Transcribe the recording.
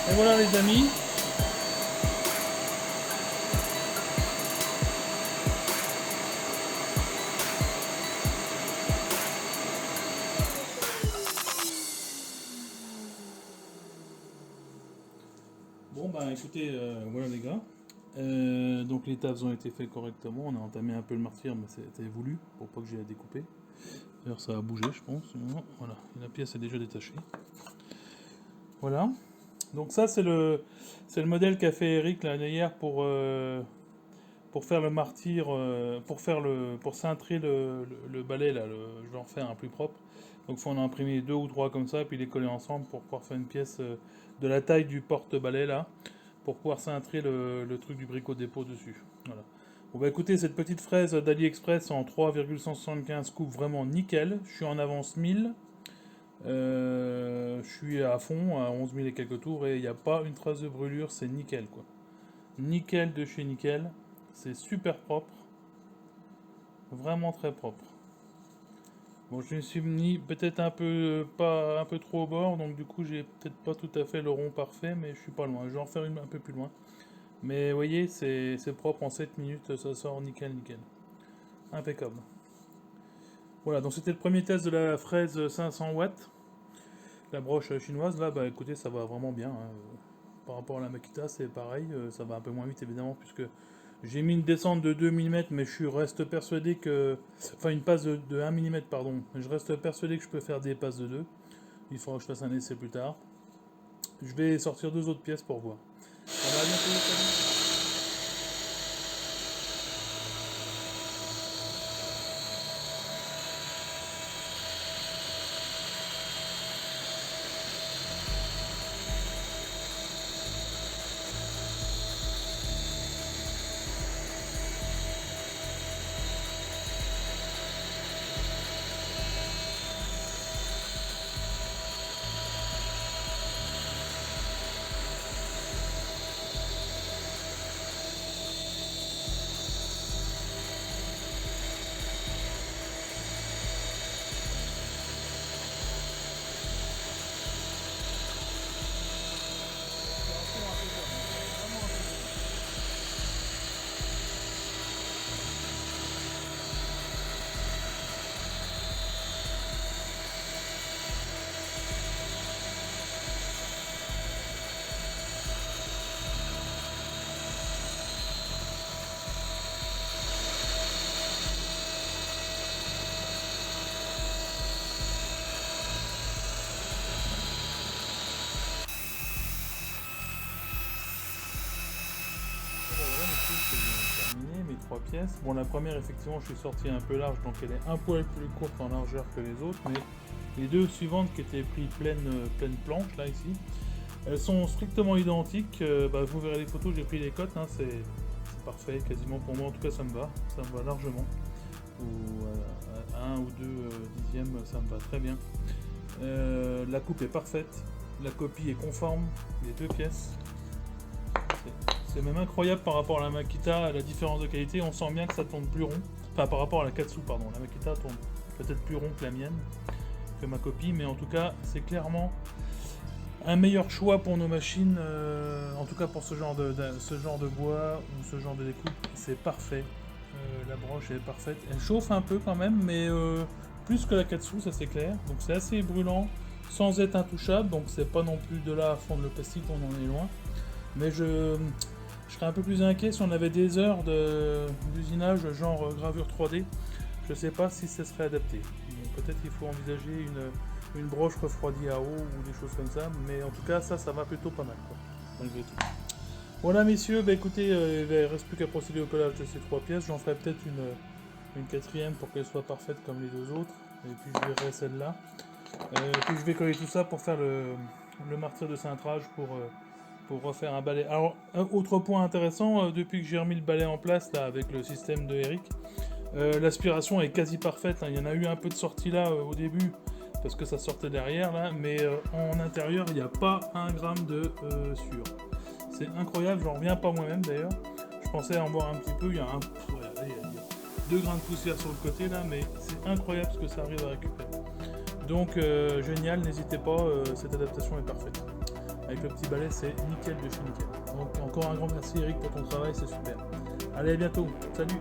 Et voilà les amis. Bon bah écoutez, voilà les gars. Donc les tafs ont été faits correctement. On a entamé un peu le martyr, mais c'était voulu pour pas que j'ai à découper. D'ailleurs ça a bougé je pense. Voilà, et la pièce est déjà détachée. Voilà. Donc ça c'est le modèle qu'a fait Eric là hier pour faire le martyr, pour cintrer le balai là. Je vais en faire un plus propre. Donc il faut en imprimer deux ou trois comme ça, puis les coller ensemble pour pouvoir faire une pièce de la taille du porte-balai là, pour pouvoir cintrer le truc du bricot dépôt dessus. Voilà. Bon bah écoutez, cette petite fraise d'AliExpress en 3,175 coupe vraiment nickel. Je suis en avance 1000. Je suis à fond, à 11 000 et quelques tours, et il n'y a pas une trace de brûlure, c'est nickel quoi. Nickel de chez nickel. C'est super propre. Vraiment très propre. Bon, je me suis mis peut-être pas un peu trop au bord, donc du coup j'ai peut-être pas tout à fait le rond parfait, mais je suis pas loin. Je vais en faire une un peu plus loin. Mais vous voyez, c'est propre en 7 minutes, ça sort nickel, nickel. Impeccable. Voilà, donc c'était le premier test de la fraise 500 watts, la broche chinoise. Là, bah écoutez, ça va vraiment bien, hein. Par rapport à la Makita, c'est pareil, ça va un peu moins vite évidemment, puisque j'ai mis une descente de 2 mm, mais je reste persuadé que. Enfin, une passe de 1 mm, pardon. Je reste persuadé que je peux faire des passes de 2. Il faudra que je fasse un essai plus tard. Je vais sortir deux autres pièces pour voir. On va à bientôt, salut. Voilà, mes trucs, c'est terminé, mes trois pièces. Bon, la première, effectivement, je suis sorti un peu large, donc elle est un poil plus courte en largeur que les autres, mais les deux suivantes qui étaient prises pleine planche, là, ici, elles sont strictement identiques. Bah, vous verrez les photos, j'ai pris les cotes, hein, c'est parfait, quasiment pour moi, en tout cas, ça me va largement. Ou à 1 ou 2 dixièmes, ça me va très bien. La coupe est parfaite, la copie est conforme, les deux pièces. C'est même incroyable par rapport à la Makita, à la différence de qualité, on sent bien que ça tourne plus rond. Enfin, par rapport à la Katsu, pardon. La Makita tourne peut-être plus rond que la mienne, que ma copie, mais en tout cas, c'est clairement un meilleur choix pour nos machines, en tout cas pour ce genre de bois ou ce genre de découpe, c'est parfait. La broche est parfaite. Elle chauffe un peu quand même, mais plus que la Katsu, ça c'est clair. Donc c'est assez brûlant, sans être intouchable, donc c'est pas non plus de là à fondre le plastique, on en est loin. Mais je serais un peu plus inquiet si on avait des heures d'usinage genre gravure 3D. Je sais pas si ça serait adapté. Peut-être qu'il faut envisager une broche refroidie à eau ou des choses comme ça. Mais en tout cas, ça va plutôt pas mal, quoi, malgré tout. Voilà, messieurs, bah écoutez, il ne reste plus qu'à procéder au collage de ces trois pièces. J'en ferai peut-être une quatrième pour qu'elle soit parfaite comme les deux autres. Et puis je verrai celle-là. Puis je vais coller tout ça pour faire le martyr de cintrage pour refaire un balai. Alors, un autre point intéressant, depuis que j'ai remis le balai en place là, avec le système de Eric, l'aspiration est quasi parfaite, hein. Il y en a eu un peu de sortie là au début, parce que ça sortait derrière là, mais en intérieur, il n'y a pas un gramme de sueur. C'est incroyable, j'en reviens pas moi-même d'ailleurs. Je pensais en boire un petit peu, il y a 2 grains de poussière sur le côté là, mais c'est incroyable ce que ça arrive à récupérer. Donc génial, n'hésitez pas, cette adaptation est parfaite. avec le petit balai, c'est nickel de chez nickel. Donc encore un grand merci Eric pour ton travail, c'est super. Allez, à bientôt, salut.